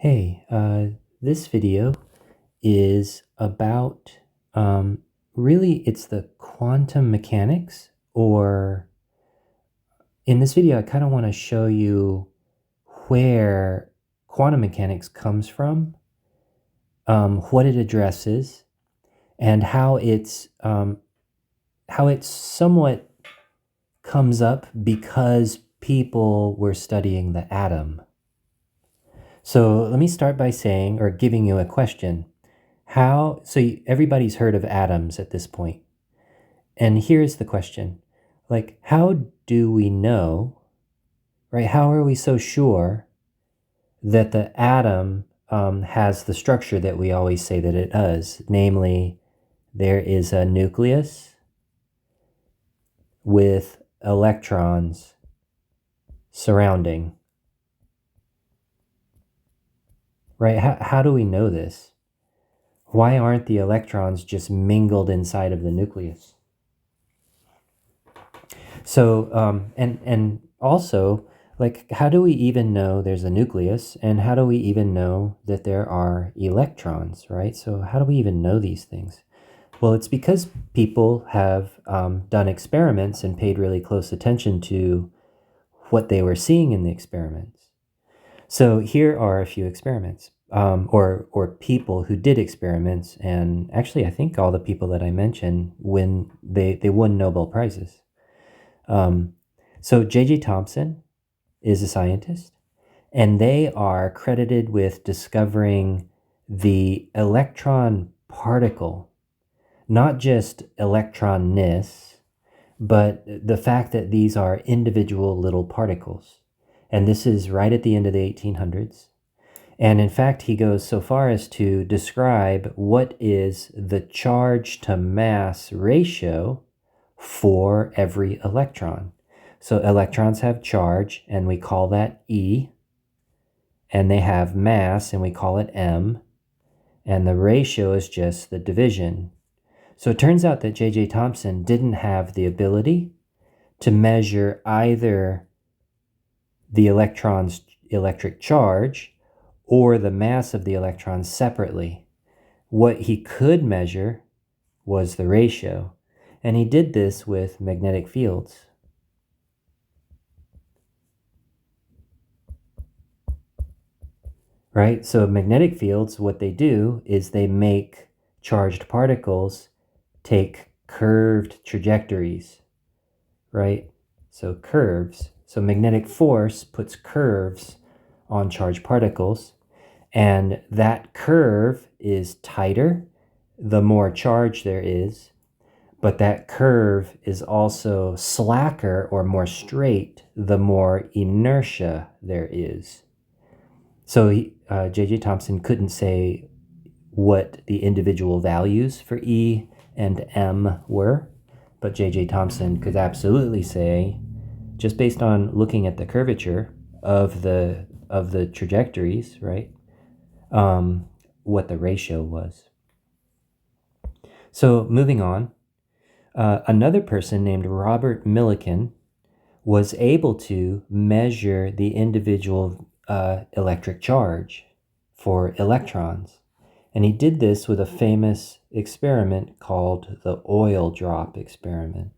Hey, this video is about really it's the quantum mechanics, or in this video, I kind of want to show you where quantum mechanics comes from, what it addresses, and how it somewhat comes up because people were studying the atom. So let me start by saying, or giving you a question. Everybody's heard of atoms at this point. And here's the question. How do we know, right? How are we so sure that the atom has the structure that we always say that it does? Namely, there is a nucleus with electrons surrounding. Right? How do we know this? Why aren't the electrons just mingled inside of the nucleus? So, and also, how do we even know there's a nucleus, and how do we even know that there are electrons, right? So how do we even know these things? Well, it's because people have done experiments and paid really close attention to what they were seeing in the experiments. So here are a few experiments, or people who did experiments, and actually I think all the people that I mentioned they won Nobel Prizes. So J.J. Thompson is a scientist, and they are credited with discovering the electron particle, not just electronness, but the fact that these are individual little particles. And this is right at the end of the 1800s. And in fact, he goes so far as to describe what is the charge to mass ratio for every electron. So electrons have charge, and we call that E, and they have mass, and we call it M, and the ratio is just the division. So it turns out that J.J. Thompson didn't have the ability to measure either the electron's electric charge or the mass of the electrons separately. What he could measure was the ratio, and he did this with magnetic fields. Right? So magnetic fields, what they do is they make charged particles take curved trajectories, right? So curves. So magnetic force puts curves on charged particles, and that curve is tighter the more charge there is, but that curve is also slacker or more straight the more inertia there is. So J.J. Thompson couldn't say what the individual values for E and M were, but J.J. Thompson could absolutely say, just based on looking at the curvature of the trajectories, right, what the ratio was. So moving on, another person named Robert Millikin was able to measure the individual electric charge for electrons. And he did this with a famous experiment called the oil drop experiment.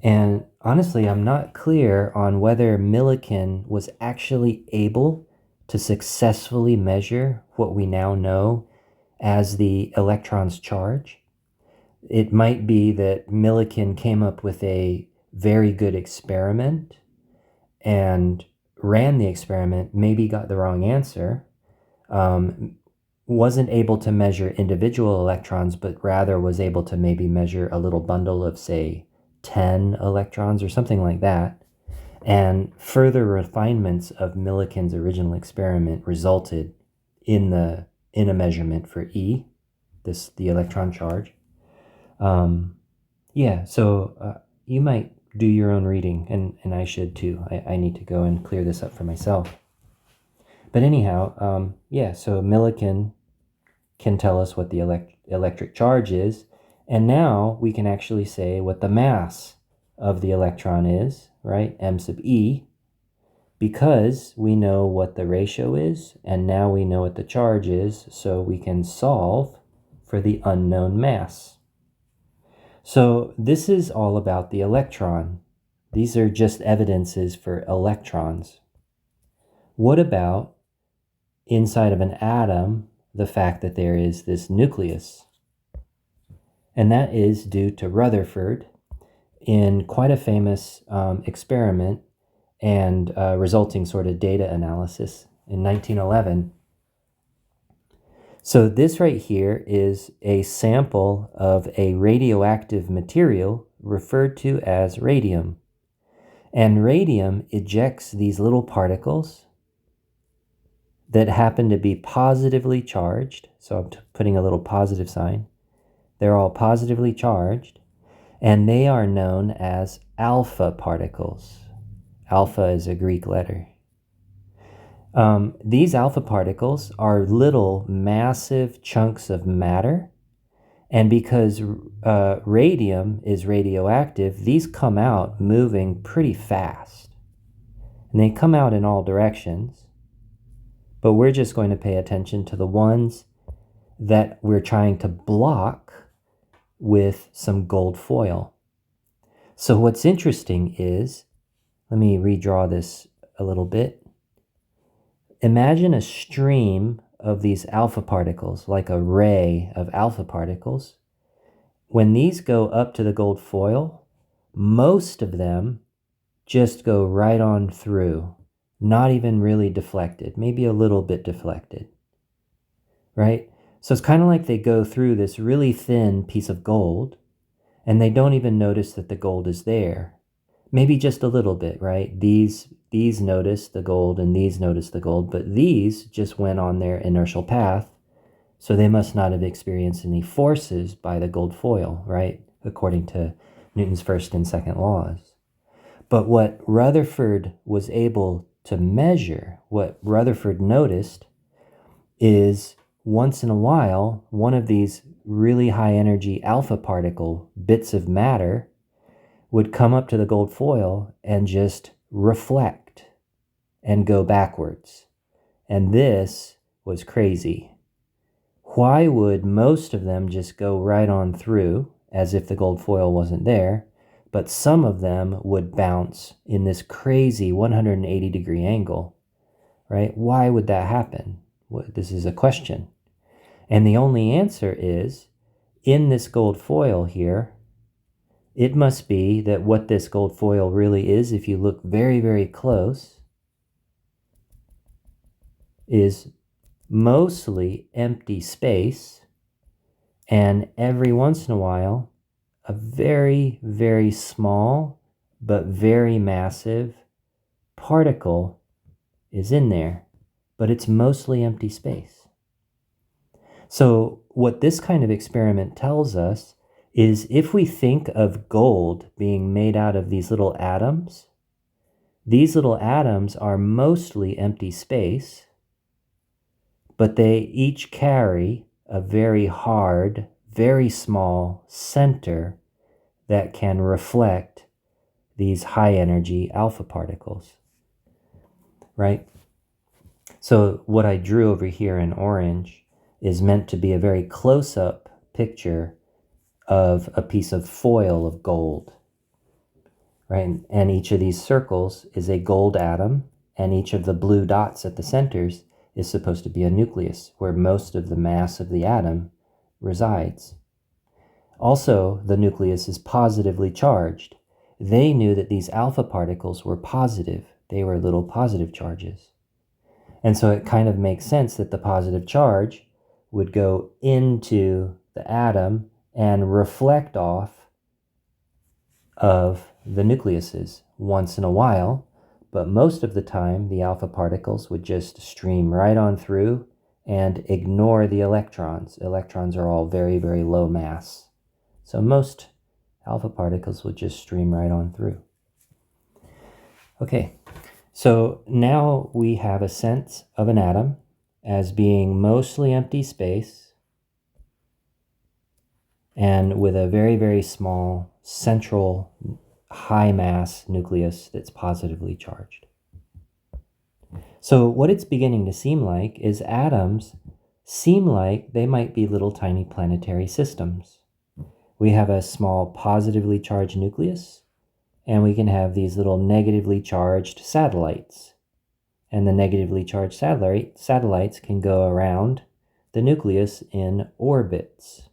And honestly, I'm not clear on whether Millikin was actually able to successfully measure what we now know as the electron's charge. It might be that Millikin came up with a very good experiment and ran the experiment, maybe got the wrong answer, wasn't able to measure individual electrons, but rather was able to maybe measure a little bundle of, say, 10 electrons or something like that. And further refinements of Millikan's original experiment resulted in a measurement for E, the electron charge. So you might do your own reading, and I should too. I need to go and clear this up for myself. But anyhow, so Millikan can tell us what the electric charge is, and now we can actually say what the mass of the electron is, right? M sub E. because we know what the ratio is, and now we know what the charge is, so we can solve for the unknown mass. So this is all about the electron. These are just evidences for electrons. What about inside of an atom, the fact that there is this nucleus? And that is due to Rutherford in quite a famous experiment and resulting sort of data analysis in 1911. So this right here is a sample of a radioactive material referred to as radium. And radium ejects these little particles that happen to be positively charged. So I'm putting a little positive sign. They're all positively charged, and they are known as alpha particles. Alpha is a Greek letter. These alpha particles are little massive chunks of matter, and because radium is radioactive, these come out moving pretty fast. And they come out in all directions, but we're just going to pay attention to the ones that we're trying to block with some gold foil. So what's interesting is, let me redraw this a little bit. Imagine a stream of these alpha particles, like a ray of alpha particles. When these go up to the gold foil, most of them just go right on through, not even really deflected, maybe a little bit deflected, right? So it's kind of like they go through this really thin piece of gold, and they don't even notice that the gold is there. Maybe just a little bit, right? These notice the gold and these notice the gold, but these just went on their inertial path, so they must not have experienced any forces by the gold foil, right? According to Newton's first and second laws. But what Rutherford was able to measure, what Rutherford noticed, is once in a while, one of these really high energy alpha particle bits of matter would come up to the gold foil and just reflect and go backwards. And this was crazy. Why would most of them just go right on through as if the gold foil wasn't there, but some of them would bounce in this crazy 180-degree angle, right? Why would that happen? This is a question. And the only answer is, in this gold foil here, it must be that what this gold foil really is, if you look very, very close, is mostly empty space, and every once in a while, a very, very small but very massive particle is in there, but it's mostly empty space. So what this kind of experiment tells us is, if we think of gold being made out of these little atoms are mostly empty space, but they each carry a very hard, very small center that can reflect these high energy alpha particles, right? So what I drew over here in orange is meant to be a very close-up picture of a piece of foil of gold, right? And each of these circles is a gold atom, and each of the blue dots at the centers is supposed to be a nucleus, where most of the mass of the atom resides. Also, the nucleus is positively charged. They knew that these alpha particles were positive. They were little positive charges. And so it kind of makes sense that the positive charge would go into the atom and reflect off of the nucleuses once in a while, but most of the time the alpha particles would just stream right on through and ignore the electrons. Electrons are all very, very low mass. So most alpha particles would just stream right on through. Okay, so now we have a sense of an atom as being mostly empty space and with a very, very small central high mass nucleus that's positively charged. So what it's beginning to seem like is atoms seem like they might be little tiny planetary systems. We have a small positively charged nucleus, and we can have these little negatively charged satellites. And the negatively charged satellites can go around the nucleus in orbits,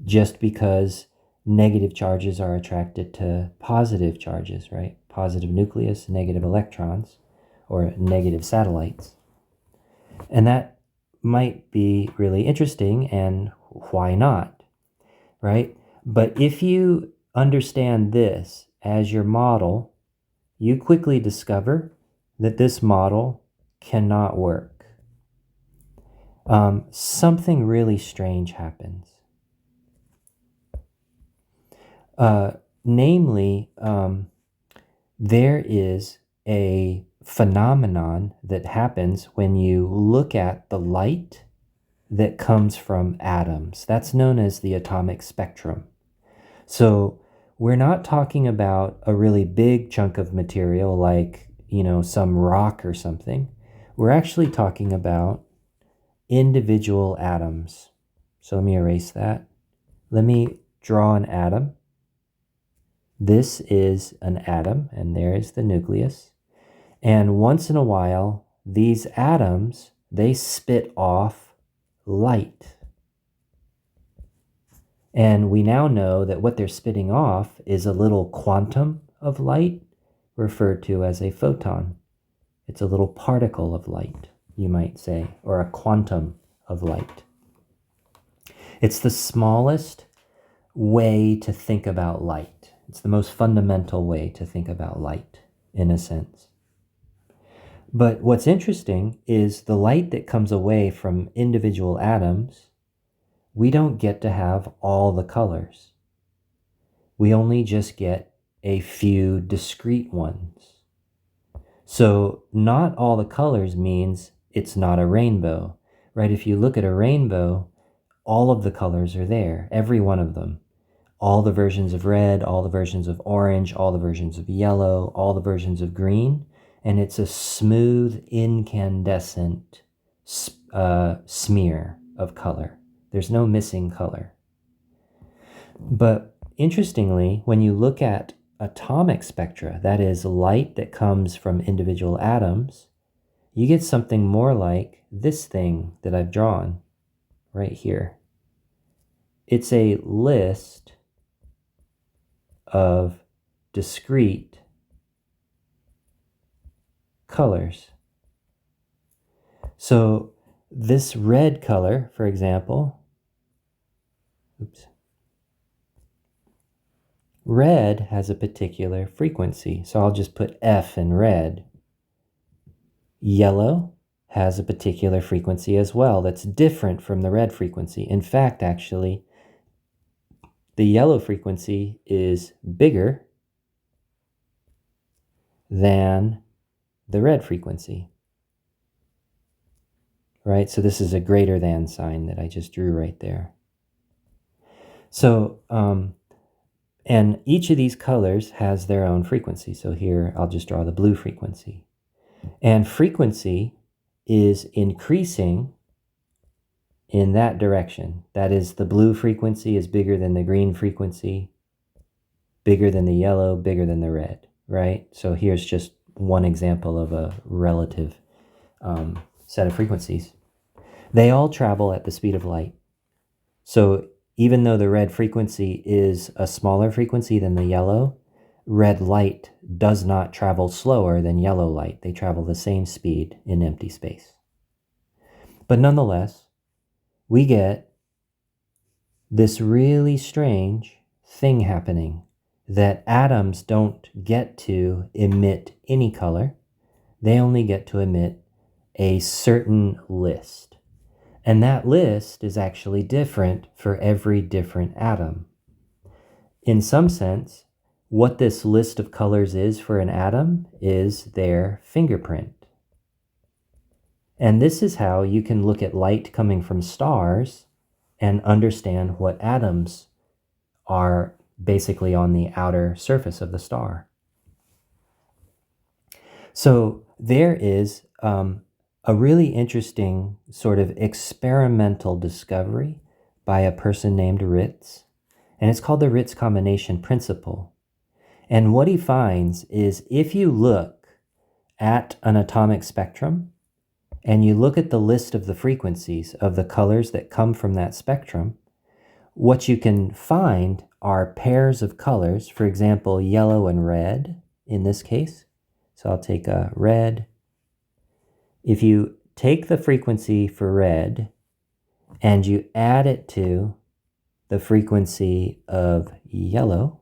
just because negative charges are attracted to positive charges, right? Positive nucleus, negative electrons, or negative satellites. And that might be really interesting, and why not, right? But if you understand this as your model, you quickly discover that this model cannot work. Something really strange happens. Namely, there is a phenomenon that happens when you look at the light that comes from atoms. That's known as the atomic spectrum. So we're not talking about a really big chunk of material like, some rock or something. We're actually talking about individual atoms. So let me erase that. Let me draw an atom. This is an atom, and there is the nucleus. And once in a while, these atoms, they spit off light. And we now know that what they're spitting off is a little quantum of light, referred to as a photon. It's a little particle of light, you might say, or a quantum of light. It's the smallest way to think about light. It's the most fundamental way to think about light, in a sense. But what's interesting is the light that comes away from individual atoms, we don't get to have all the colors. We only just get a few discrete ones. So not all the colors means it's not a rainbow, right? If you look at a rainbow, all of the colors are there, every one of them. All the versions of red, all the versions of orange, all the versions of yellow, all the versions of green, and it's a smooth, incandescent smear of color. There's no missing color. But interestingly, when you look at atomic spectra, that is light that comes from individual atoms, you get something more like this thing that I've drawn right here. It's a list of discrete colors. So this red color, for example, red has a particular frequency. So I'll just put F in red. Yellow has a particular frequency as well that's different from the red frequency. In fact, actually, the yellow frequency is bigger than the red frequency, right? So this is a greater than sign that I just drew right there. So, and each of these colors has their own frequency. So here, I'll just draw the blue frequency. And frequency is increasing in that direction. That is, the blue frequency is bigger than the green frequency, bigger than the yellow, bigger than the red, right? So here's just one example of a relative set of frequencies. They all travel at the speed of light. So even though the red frequency is a smaller frequency than the yellow, red light does not travel slower than yellow light. They travel the same speed in empty space. But nonetheless, we get this really strange thing happening that atoms don't get to emit any color. They only get to emit a certain list. And that list is actually different for every different atom. In some sense, what this list of colors is for an atom is their fingerprint. And this is how you can look at light coming from stars and understand what atoms are basically on the outer surface of the star. So there is a really interesting sort of experimental discovery by a person named Ritz, and it's called the Ritz combination principle. And what he finds is if you look at an atomic spectrum and you look at the list of the frequencies of the colors that come from that spectrum, what you can find are pairs of colors, for example, yellow and red in this case. So I'll take a red. If you take the frequency for red and you add it to the frequency of yellow,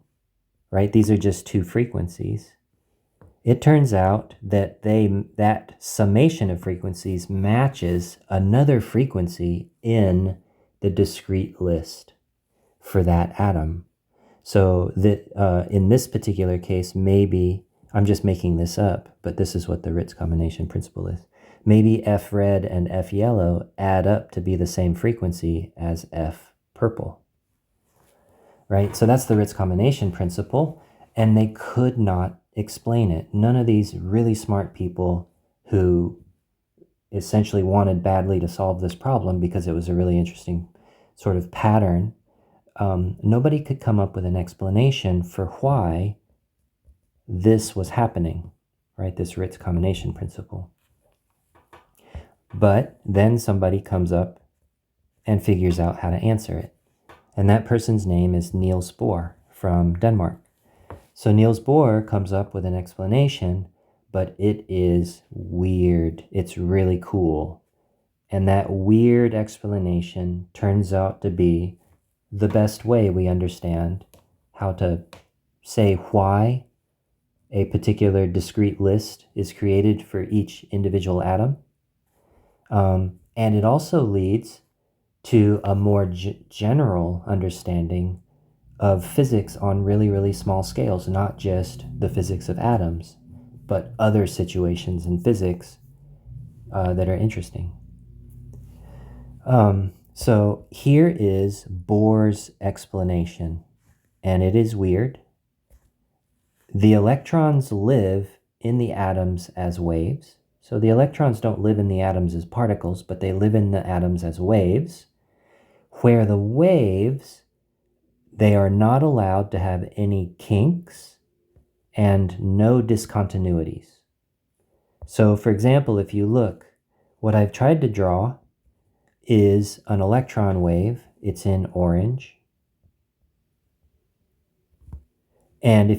right? These are just two frequencies. It turns out that that summation of frequencies matches another frequency in the discrete list for that atom. So that in this particular case, maybe, I'm just making this up, but this is what the Ritz combination principle is. Maybe F red and F yellow add up to be the same frequency as F purple, right? So that's the Ritz combination principle, and they could not explain it. None of these really smart people who essentially wanted badly to solve this problem because it was a really interesting sort of pattern, nobody could come up with an explanation for why this was happening, right? This Ritz combination principle. But then somebody comes up and figures out how to answer it. And that person's name is Niels Bohr from Denmark. So Niels Bohr comes up with an explanation, but it is weird. It's really cool. And that weird explanation turns out to be the best way we understand how to say why a particular discrete list is created for each individual atom. And it also leads to a more general understanding of physics on really, really small scales, not just the physics of atoms, but other situations in physics that are interesting. So here is Bohr's explanation, and it is weird. The electrons live in the atoms as waves. So the electrons don't live in the atoms as particles, but they live in the atoms as waves, where the waves, they are not allowed to have any kinks and no discontinuities. So for example, if you look, what I've tried to draw is an electron wave. It's in orange. And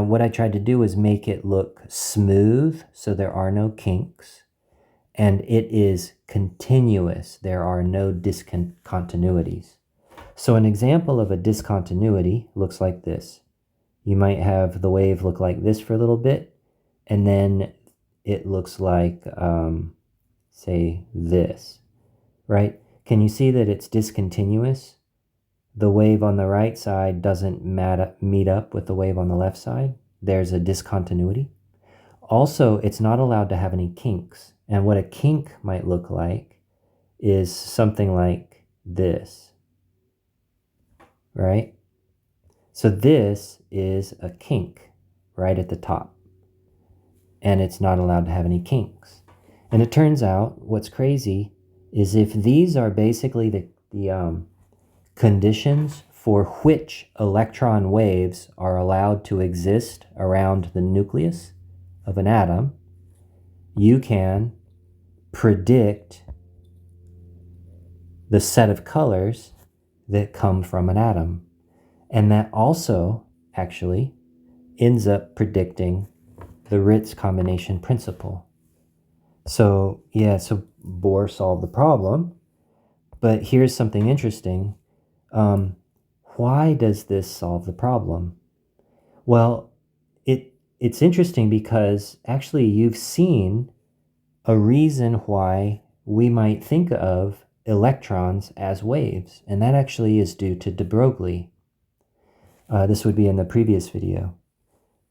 what I tried to do is make it look smooth, so there are no kinks, and it is continuous. There are no discontinuities. So an example of a discontinuity looks like this. You might have the wave look like this for a little bit, and then it looks like, say, this, right? Can you see that it's discontinuous? The wave on the right side doesn't meet up with the wave on the left side. There's a discontinuity. Also, it's not allowed to have any kinks. And what a kink might look like is something like this, right? So this is a kink right at the top, and it's not allowed to have any kinks. And it turns out what's crazy is if these are basically the conditions for which electron waves are allowed to exist around the nucleus of an atom, you can predict the set of colors that come from an atom. And that also actually ends up predicting the Ritz combination principle. So yeah, so Bohr solved the problem, but here's something interesting. Why does this solve the problem? Well, it's interesting because actually you've seen a reason why we might think of electrons as waves, and that actually is due to de Broglie. This would be in the previous video,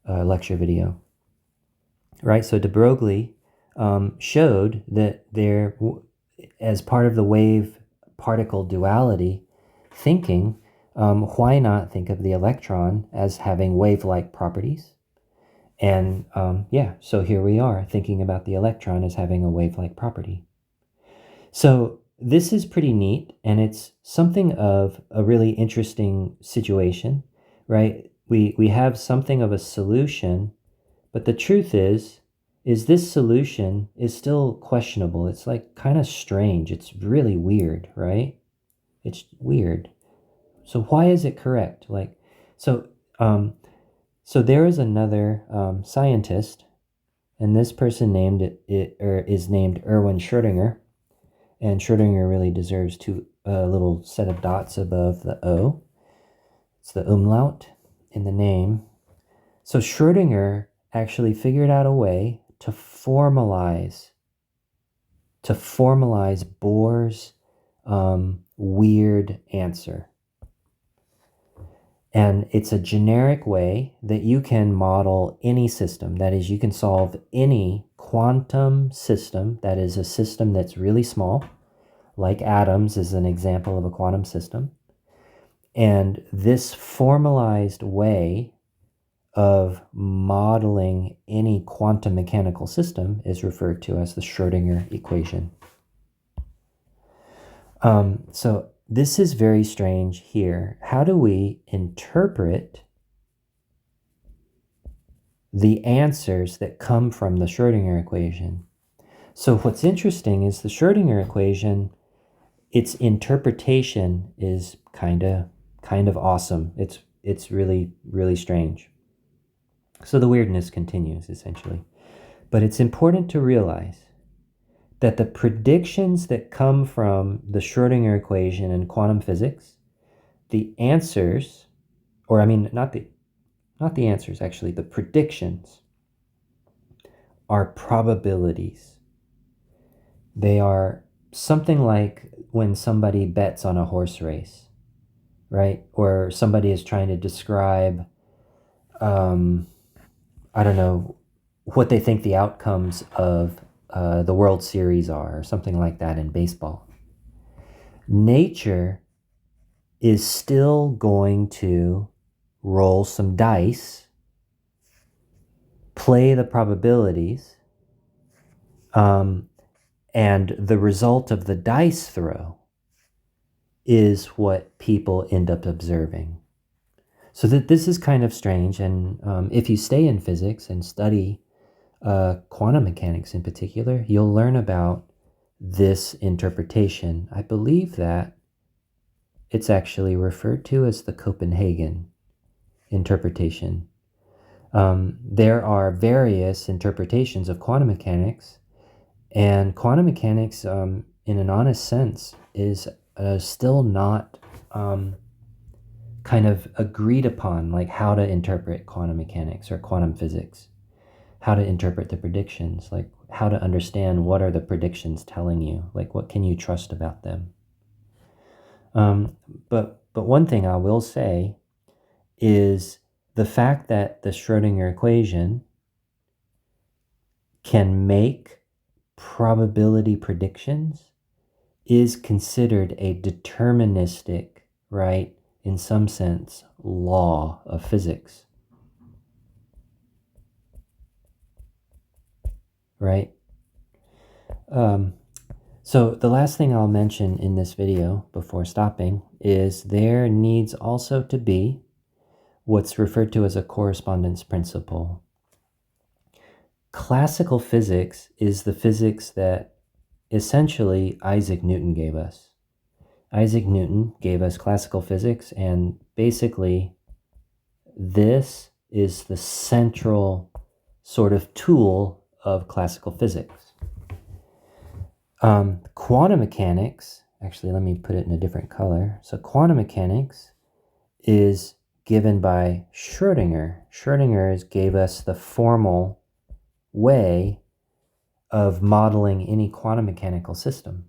lecture video, right? So de Broglie showed that there, as part of the wave-particle duality thinking, why not think of the electron as having wave-like properties? And yeah, so here we are thinking about the electron as having a wave-like property. So this is pretty neat, and it's something of a really interesting situation, right? We have something of a solution, but the truth is this solution is still questionable. It's like kind of strange. It's really weird, right? It's weird. So why is it correct? So, um, so there is another scientist, and this person is named Erwin Schrödinger, and Schrödinger really deserves a little set of dots above the O. It's the umlaut in the name. So Schrödinger actually figured out a way to formalize Bohr's weird answer. And it's a generic way that you can model any system. That is, you can solve any quantum system, that is a system that's really small, like atoms is an example of a quantum system. And this formalized way of modeling any quantum mechanical system is referred to as the Schrödinger equation. So this is very strange here. How do we interpret the answers that come from the Schrödinger equation? So what's interesting is the Schrödinger equation, its interpretation is kind of awesome. It's really, really strange. So the weirdness continues, essentially. But it's important to realize that the predictions that come from the Schrödinger equation in quantum physics, the answers, or I mean, not the answers, actually, the predictions are probabilities. They are something like when somebody bets on a horse race, right? Or somebody is trying to describe, I don't know, what they think the outcomes of the World Series are, or something like that in baseball. Nature is still going to roll some dice, play the probabilities, and the result of the dice throw is what people end up observing. So that this is kind of strange, and if you stay in physics and study quantum mechanics in particular, you'll learn about this interpretation. I believe that it's actually referred to as the Copenhagen interpretation. There are various interpretations of quantum mechanics, and quantum mechanics, in an honest sense, is still not kind of agreed upon, like how to interpret quantum mechanics or quantum physics, how to interpret the predictions, like how to understand what are the predictions telling you, like what can you trust about them. But one thing I will say is the fact that the Schrödinger equation can make probability predictions is considered a deterministic, right, in some sense, law of physics. Right? So the last thing I'll mention in this video before stopping is there needs also to be what's referred to as a correspondence principle. Classical physics is the physics that essentially Isaac Newton gave us. Isaac Newton gave us classical physics, and basically this is the central sort of tool of classical physics. Quantum mechanics, actually let me put it in a different color. So quantum mechanics is given by Schrödinger. Schrödinger gave us the formal way of modeling any quantum mechanical system.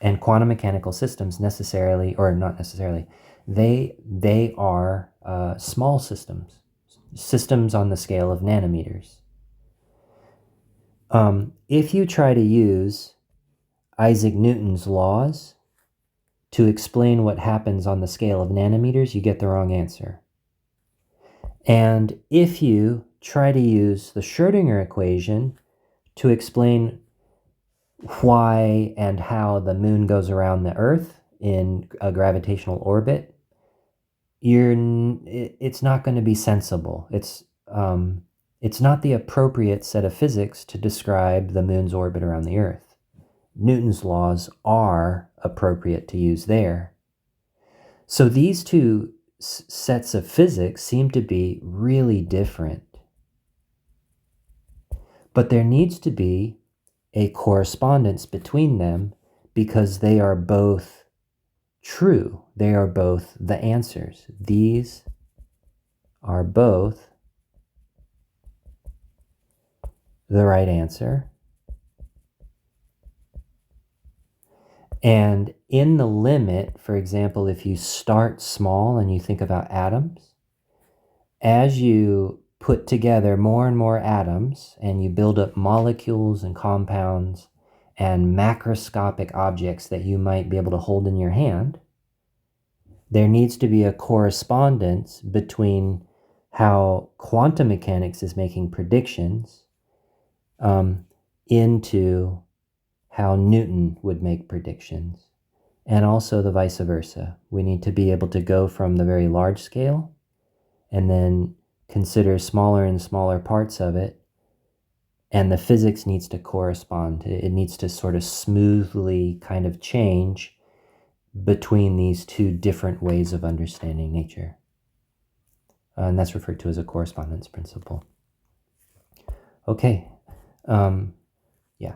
And quantum mechanical systems necessarily, or not necessarily, they are small systems on the scale of nanometers. If you try to use Isaac Newton's laws to explain what happens on the scale of nanometers, you get the wrong answer. And if you try to use the Schrödinger equation to explain why and how the moon goes around the Earth in a gravitational orbit, it's not going to be sensible. It's not the appropriate set of physics to describe the moon's orbit around the Earth. Newton's laws are appropriate to use there. So these two sets of physics seem to be really different. But there needs to be a correspondence between them because they are both true. They are both the answers. These are both the right answer. And in the limit, for example, if you start small and you think about atoms, as you put together more and more atoms and you build up molecules and compounds and macroscopic objects that you might be able to hold in your hand, there needs to be a correspondence between how quantum mechanics is making predictions into how Newton would make predictions, and also the vice versa. We need to be able to go from the very large scale and then consider smaller and smaller parts of it, and the physics needs to correspond. It needs to sort of smoothly kind of change between these two different ways of understanding nature. And that's referred to as a correspondence principle. Okay. Yeah.